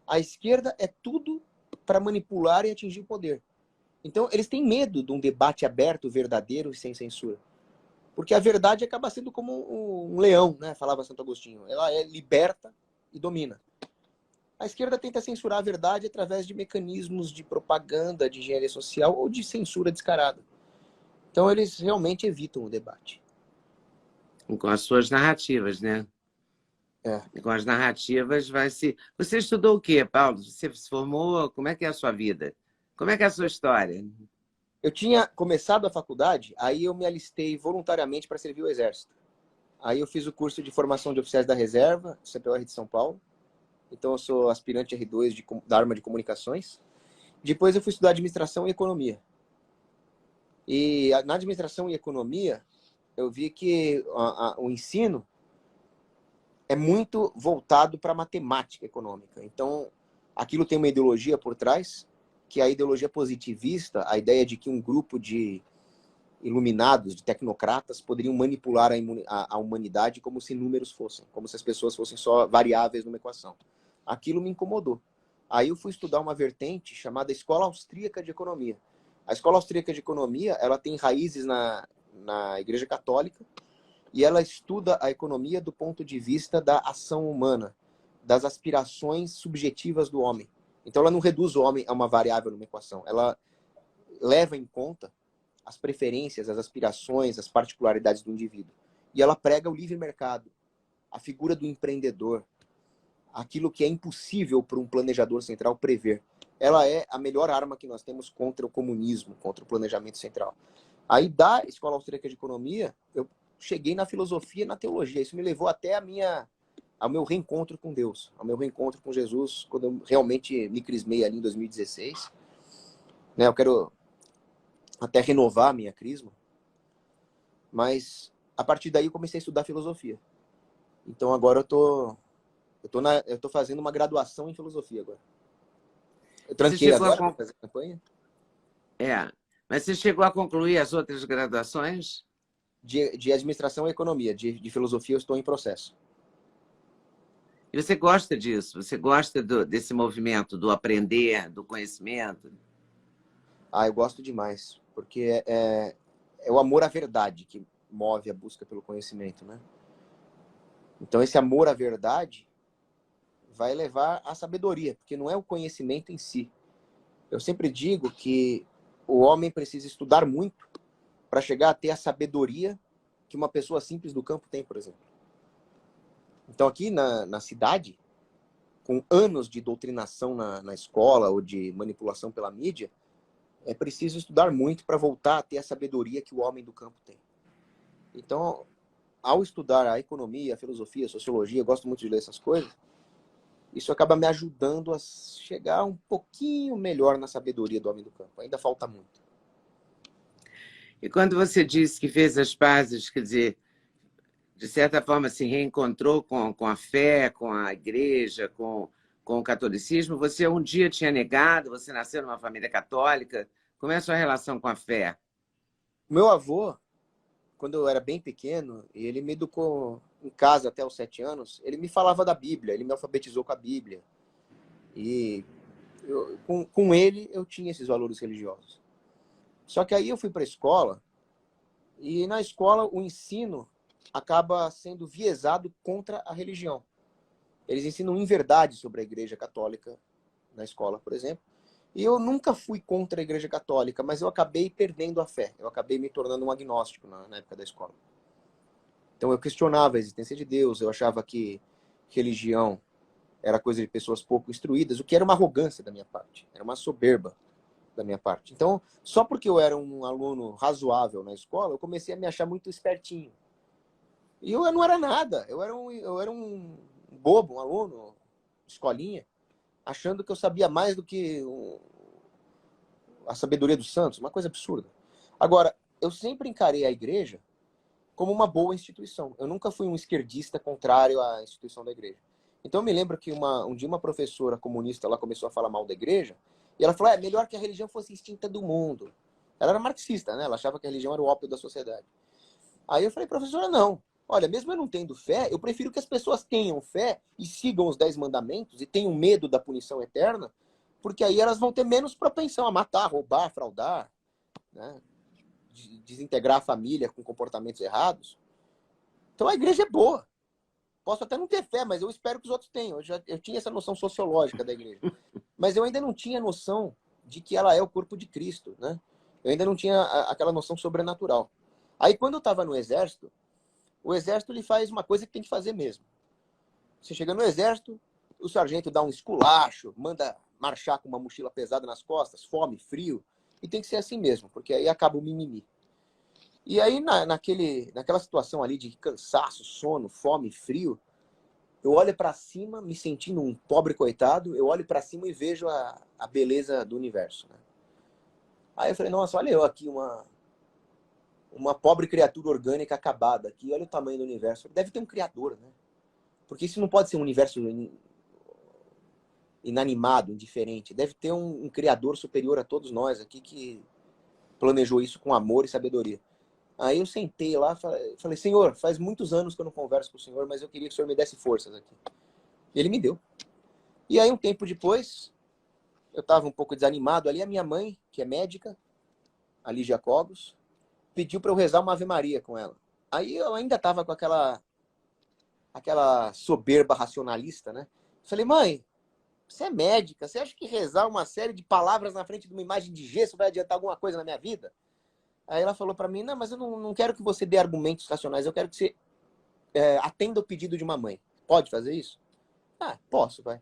A esquerda é tudo para manipular e atingir o poder. Então, eles têm medo de um debate aberto, verdadeiro e sem censura. Porque a verdade acaba sendo como um leão, né? Falava Santo Agostinho. Ela é liberta e domina. A esquerda tenta censurar a verdade através de mecanismos de propaganda, de engenharia social ou de censura descarada. Então, eles realmente evitam o debate. Com as suas narrativas, né? É. Com as narrativas vai se... Você estudou o quê, Paulo? Você se formou? Como é que é a sua vida? Como é que é a sua história? Eu tinha começado a faculdade, aí eu me alistei voluntariamente para servir o Exército. Aí eu fiz o curso de formação de oficiais da reserva, CPOR de São Paulo. Então eu sou aspirante R2 da Arma de Comunicações. Depois eu fui estudar administração e economia. E na administração e economia, eu vi que o ensino é muito voltado para a matemática econômica. Então, aquilo tem uma ideologia por trás, que é a ideologia positivista, a ideia de que um grupo de iluminados, de tecnocratas, poderiam manipular a humanidade como se números fossem, como se as pessoas fossem só variáveis numa equação. Aquilo me incomodou. Aí eu fui estudar uma vertente chamada Escola Austríaca de Economia. A Escola Austríaca de Economia, ela tem raízes na Igreja Católica e ela estuda a economia do ponto de vista da ação humana, das aspirações subjetivas do homem. Então ela não reduz o homem a uma variável numa equação, ela leva em conta as preferências, as aspirações, as particularidades do indivíduo. E ela prega o livre mercado, a figura do empreendedor, aquilo que é impossível para um planejador central prever. Ela é a melhor arma que nós temos contra o comunismo, contra o planejamento central. Aí, da Escola Austríaca de Economia, eu cheguei na filosofia e na teologia. Isso me levou até ao meu reencontro com Deus, ao meu reencontro com Jesus, quando eu realmente me crismei ali em 2016. Né, eu quero até renovar a minha crisma. Mas, a partir daí, eu comecei a estudar filosofia. Então, agora eu tô fazendo uma graduação em filosofia agora. Eu tranquei agora para fazer a campanha. Mas você chegou a concluir as outras graduações? De administração e economia. De filosofia eu estou em processo. E você gosta disso? Você gosta desse movimento, do aprender, do conhecimento? Eu gosto demais. Porque é o amor à verdade que move a busca pelo conhecimento, né? Então, esse amor à verdade vai levar à sabedoria, porque não é o conhecimento em si. Eu sempre digo que o homem precisa estudar muito para chegar a ter a sabedoria que uma pessoa simples do campo tem, por exemplo. Então, aqui na cidade, com anos de doutrinação na escola ou de manipulação pela mídia, é preciso estudar muito para voltar a ter a sabedoria que o homem do campo tem. Então, ao estudar a economia, a filosofia, a sociologia, eu gosto muito de ler essas coisas, isso acaba me ajudando a chegar um pouquinho melhor na sabedoria do homem do campo. Ainda falta muito. E quando você disse que fez as pazes, quer dizer, de certa forma se reencontrou com a fé, com a igreja, com o catolicismo, você um dia tinha negado, você nasceu numa família católica, como é a sua relação com a fé? Meu avô, quando eu era bem pequeno, e ele me educou em casa até os 7 anos, ele me falava da Bíblia, ele me alfabetizou com a Bíblia. E com ele eu tinha esses valores religiosos. Só que aí eu fui para a escola, e na escola o ensino acaba sendo viesado contra a religião. Eles ensinam inverdade sobre a Igreja Católica na escola, por exemplo. E eu nunca fui contra a Igreja Católica, mas eu acabei perdendo a fé. Eu acabei me tornando um agnóstico na época da escola. Então eu questionava a existência de Deus, eu achava que religião era coisa de pessoas pouco instruídas, o que era uma arrogância da minha parte, era uma soberba da minha parte. Então, só porque eu era um aluno razoável na escola, eu comecei a me achar muito espertinho. E eu não era nada, eu era um bobo, um aluno, escolinha, achando que eu sabia mais do que a sabedoria dos santos, uma coisa absurda. Agora, eu sempre encarei a igreja como uma boa instituição. Eu nunca fui um esquerdista contrário à instituição da igreja. Então eu me lembro que um dia uma professora comunista lá começou a falar mal da igreja, e ela falou, melhor que a religião fosse extinta do mundo. Ela era marxista, né? Ela achava que a religião era o ópio da sociedade. Aí eu falei, professora, não. olha, mesmo eu não tendo fé, eu prefiro que as pessoas tenham fé e sigam os 10 mandamentos e tenham medo da punição eterna, porque aí elas vão ter menos propensão a matar, roubar, fraudar, né? Desintegrar a família com comportamentos errados. Então a igreja é boa. Posso até não ter fé, mas eu espero que os outros tenham. Eu tinha essa noção sociológica da igreja. Mas eu ainda não tinha noção de que ela é o corpo de Cristo, né? Eu ainda não tinha aquela noção sobrenatural. Aí, quando eu estava no exército, o exército ele faz uma coisa que tem que fazer mesmo. Você chega no exército, o sargento dá um esculacho, manda marchar com uma mochila pesada nas costas, fome, frio, e tem que ser assim mesmo, porque aí acaba o mimimi. E aí, naquela situação ali de cansaço, sono, fome, frio, eu olho para cima, me sentindo um pobre coitado, eu olho para cima e vejo a beleza do universo, né? Aí eu falei, nossa, olha eu aqui, uma pobre criatura orgânica acabada aqui, olha o tamanho do universo. Deve ter um criador, né? Porque isso não pode ser um universo inanimado, indiferente. Deve ter um criador superior a todos nós aqui que planejou isso com amor e sabedoria. Aí eu sentei lá, falei, Senhor, faz muitos anos que eu não converso com o Senhor, mas eu queria que o Senhor me desse forças aqui. E ele me deu. E aí um tempo depois, eu estava um pouco desanimado ali, a minha mãe, que é médica, a Lígia Cogos, pediu para eu rezar uma Ave Maria com ela. Aí eu ainda estava com aquela soberba racionalista, né? Falei, mãe, você é médica, você acha que rezar uma série de palavras na frente de uma imagem de gesso vai adiantar alguma coisa na minha vida? Aí ela falou para mim, não, mas eu não quero que você dê argumentos racionais, eu quero que você atenda o pedido de uma mãe. Pode fazer isso? Ah, posso, vai.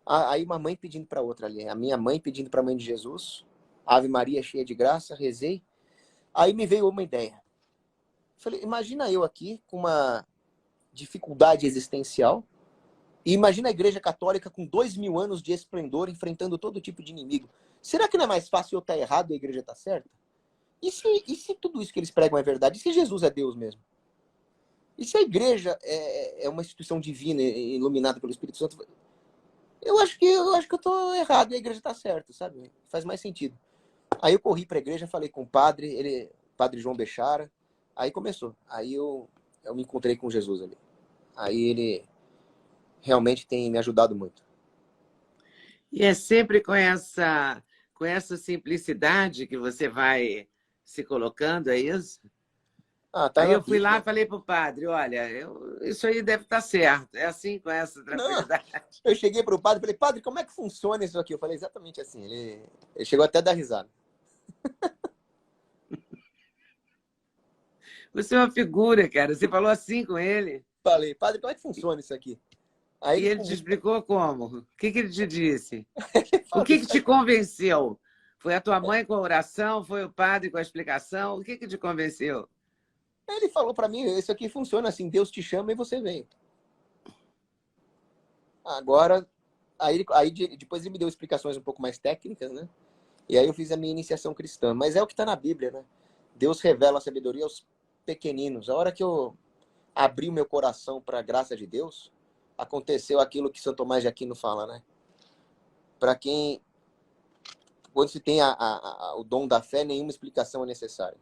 Aí uma mãe pedindo para outra ali, a minha mãe pedindo para a mãe de Jesus, Ave Maria cheia de graça, rezei. Aí me veio uma ideia. Falei, imagina eu aqui com uma dificuldade existencial, e imagina a Igreja Católica com 2000 anos de esplendor, enfrentando todo tipo de inimigo. Será que não é mais fácil eu estar errado e a Igreja estar certa? E se tudo isso que eles pregam é verdade? E se Jesus é Deus mesmo? E se a Igreja é uma instituição divina, iluminada pelo Espírito Santo? Eu acho que eu estou errado e a Igreja está certa, sabe? Faz mais sentido. Aí eu corri para a igreja, falei com o padre, padre João Bechara. Aí começou. Aí eu me encontrei com Jesus ali. Aí ele realmente tem me ajudado muito. E é sempre com essa simplicidade que você vai se colocando, é isso? Ah, tá Aí na eu fui lá e Bíblia. falei para o padre, olha, isso aí deve estar certo. É assim, com essa Não, tranquilidade. eu cheguei para o padre e falei, padre, como é que funciona isso aqui? Eu falei exatamente assim. Ele chegou até a dar risada. Você é uma figura, cara. Você falou assim com ele. Falei, padre, como é que funciona isso aqui? Aí E ele ele ficou te muito... explicou como? O que ele te disse? Ele O falou, que te convenceu? Foi a tua mãe com a oração? Foi o padre com a explicação? O que te convenceu? ele falou para mim, isso aqui funciona assim, Deus te chama e você vem. Agora, depois ele me deu explicações um pouco mais técnicas, né? E aí eu fiz a minha iniciação cristã. Mas é o que está na Bíblia, né? Deus revela a sabedoria aos pequeninos. A hora que eu abri o meu coração para a graça de Deus, aconteceu aquilo que São Tomás de Aquino fala, né? Para quem, quando se tem o dom da fé, nenhuma explicação é necessária.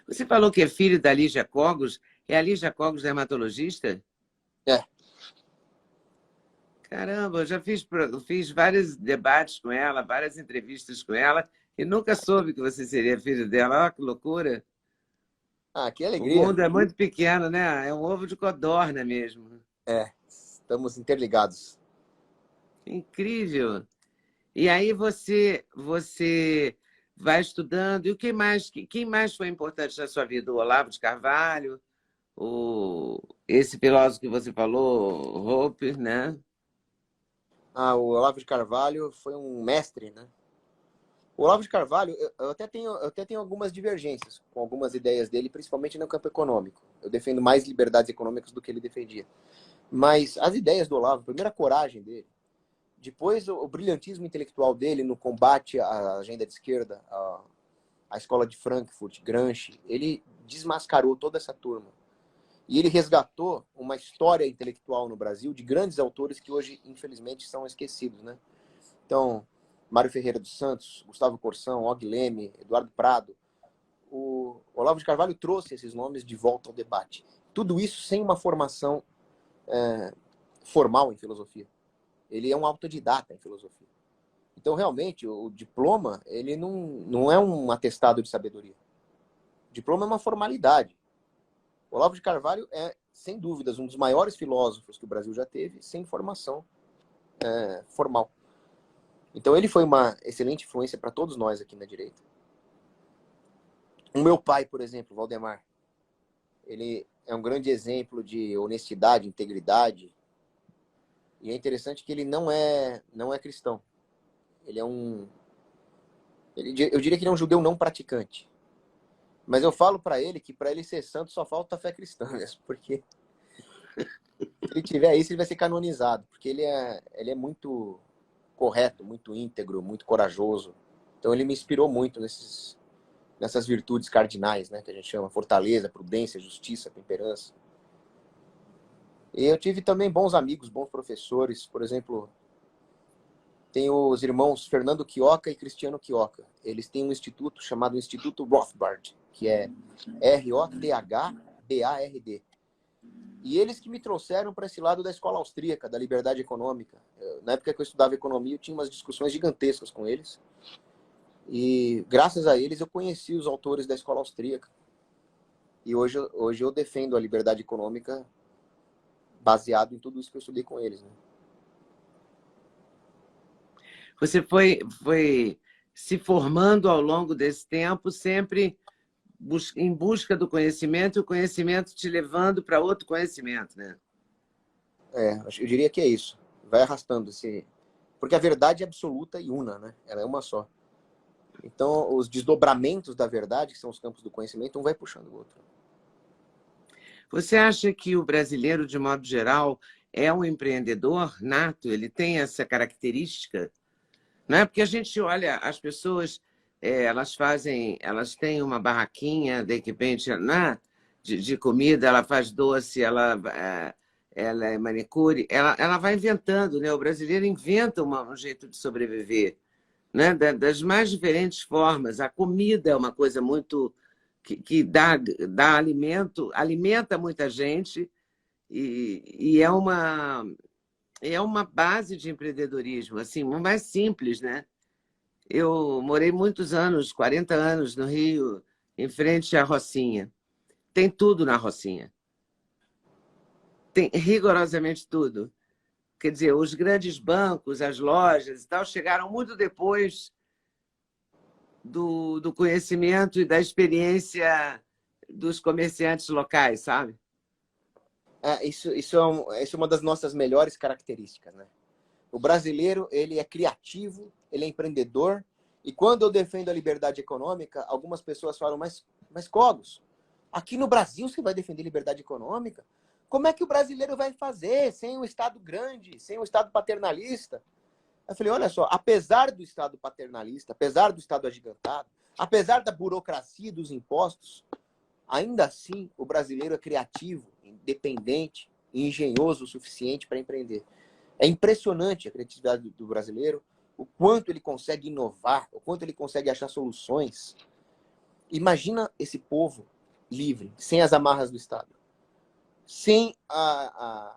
Você falou que é filho da Lígia Cogos. É a Lígia Cogos dermatologista? É. Caramba, eu já fiz vários debates com ela, várias entrevistas com ela, e nunca soube que você seria filho dela. Olha que loucura. Ah, que O alegria. mundo é muito pequeno, né? É um ovo de codorna mesmo. É, estamos interligados. Incrível. E aí você vai estudando. E quem mais foi importante na sua vida? O Olavo de Carvalho, esse filósofo que você falou, Hope, né? Ah, o Olavo de Carvalho foi um mestre, né? O Olavo de Carvalho, eu até tenho algumas divergências com algumas ideias dele, principalmente no campo econômico. Eu defendo mais liberdades econômicas do que ele defendia. Mas as ideias do Olavo, primeiro a coragem dele, depois o brilhantismo intelectual dele no combate à agenda de esquerda, à escola de Frankfurt, Gramsci, ele desmascarou toda essa turma. E ele resgatou uma história intelectual no Brasil de grandes autores que hoje, infelizmente, são esquecidos, né? Então, Mário Ferreira dos Santos, Gustavo Corsão, Og Leme, Eduardo Prado, o Olavo de Carvalho trouxe esses nomes de volta ao debate. Tudo isso sem uma formação formal em filosofia. Ele é um autodidata em filosofia. Então, realmente, o diploma, ele não é um atestado de sabedoria. O diploma é uma formalidade. O Olavo de Carvalho é, sem dúvidas, um dos maiores filósofos que o Brasil já teve, sem formação formal. Então, ele foi uma excelente influência para todos nós aqui na direita. O meu pai, por exemplo, Valdemar, ele é um grande exemplo de honestidade, integridade. E é interessante que ele não é cristão. Ele é eu diria que ele é um judeu não praticante. Mas eu falo para ele que para ele ser santo só falta fé cristã, porque se ele tiver isso, ele vai ser canonizado, porque ele é muito correto, muito íntegro, muito corajoso. Então ele me inspirou muito nessas virtudes cardinais, né, que a gente chama fortaleza, prudência, justiça, temperança. E eu tive também bons amigos, bons professores, por exemplo, tem os irmãos Fernando Quioca e Cristiano Quioca. Eles têm um instituto chamado Instituto Rothbard, que é Rothbard. E eles que me trouxeram para esse lado da escola austríaca, da liberdade econômica. Na época que eu estudava economia, eu tinha umas discussões gigantescas com eles. E graças a eles eu conheci os autores da escola austríaca. E hoje eu defendo a liberdade econômica baseado em tudo isso que eu estudei com eles, né? Você foi se formando ao longo desse tempo, sempre em busca do conhecimento, e o conhecimento te levando para outro conhecimento, né? Eu diria que é isso. Vai arrastando porque a verdade é absoluta e una, né? Ela é uma só. Então, os desdobramentos da verdade, que são os campos do conhecimento, um vai puxando o outro. Você acha que o brasileiro, de modo geral, é um empreendedor nato? Ele tem essa característica? Não é porque a gente olha as pessoas, elas têm uma barraquinha, de repente, né, de comida, ela faz doce, ela é manicure, ela vai inventando, né? O brasileiro inventa um jeito de sobreviver, né? Das mais diferentes formas. A comida é uma coisa muito que dá alimento, alimenta muita gente e é uma base de empreendedorismo, assim, mais simples, né? Eu morei muitos anos, 40 anos no Rio, em frente à Rocinha. Tem tudo na Rocinha. Tem rigorosamente tudo. Quer dizer, os grandes bancos, as lojas e tal, chegaram muito depois do conhecimento e da experiência dos comerciantes locais, sabe? Isso é uma das nossas melhores características, né? O brasileiro, ele é criativo, ele é empreendedor, e quando eu defendo a liberdade econômica, algumas pessoas falam, mas Cogos, aqui no Brasil você vai defender liberdade econômica? Como é que o brasileiro vai fazer sem um Estado grande, sem um Estado paternalista? Eu falei, olha só, apesar do Estado paternalista, apesar do Estado agigantado, apesar da burocracia e dos impostos, ainda assim o brasileiro é criativo, independente e engenhoso o suficiente para empreender. É impressionante a criatividade do brasileiro, o quanto ele consegue inovar, o quanto ele consegue achar soluções. Imagina esse povo livre, sem as amarras do Estado, sem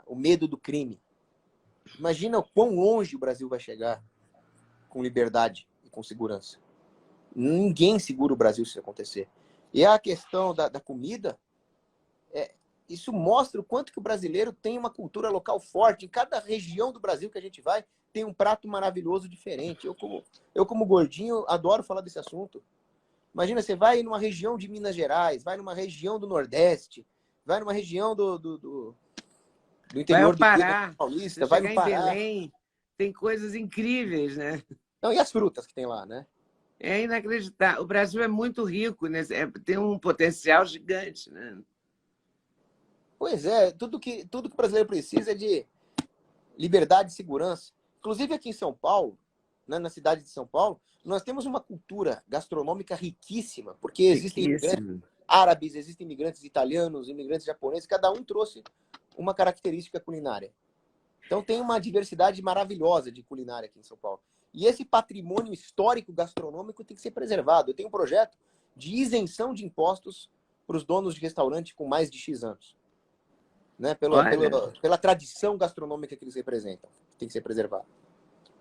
o medo do crime. Imagina o quão longe o Brasil vai chegar com liberdade e com segurança. Ninguém segura o Brasil se isso acontecer. E a questão da comida, isso mostra o quanto que o brasileiro tem uma cultura local forte. Em cada região do Brasil que a gente vai, tem um prato maravilhoso diferente. Eu como gordinho, adoro falar desse assunto. Imagina, você vai numa região de Minas Gerais, vai numa região do Nordeste, vai numa região do Vai ao interior do Pará, Paulista, você vai chegar no em Pará. Belém, tem coisas incríveis, né? Não, e as frutas que tem lá, né? É inacreditável. O Brasil é muito rico, né? Tem um potencial gigante, né? Pois é, tudo que o brasileiro precisa é de liberdade e segurança. Inclusive aqui em São Paulo, né, na cidade de São Paulo, nós temos uma cultura gastronômica riquíssima, porque existem imigrantes Riquíssimo. árabes, existem imigrantes italianos, imigrantes japoneses, cada um trouxe uma característica culinária. Então tem uma diversidade maravilhosa de culinária aqui em São Paulo. E esse patrimônio histórico gastronômico tem que ser preservado. Eu tenho um projeto de isenção de impostos para os donos de restaurante com mais de X anos. Né? Pela tradição gastronômica que eles representam, que tem que ser preservada.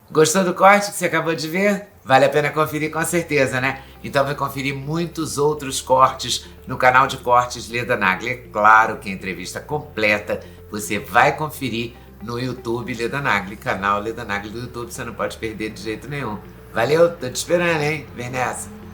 Gostou do corte que você acabou de ver? Vale a pena conferir com certeza, né? Então vai conferir muitos outros cortes no canal de cortes Leda Nagli. É claro que a entrevista completa você vai conferir no YouTube Leda Nagli, canal Leda Nagli do YouTube, você não pode perder de jeito nenhum. Valeu, tô te esperando, hein? Vem nessa!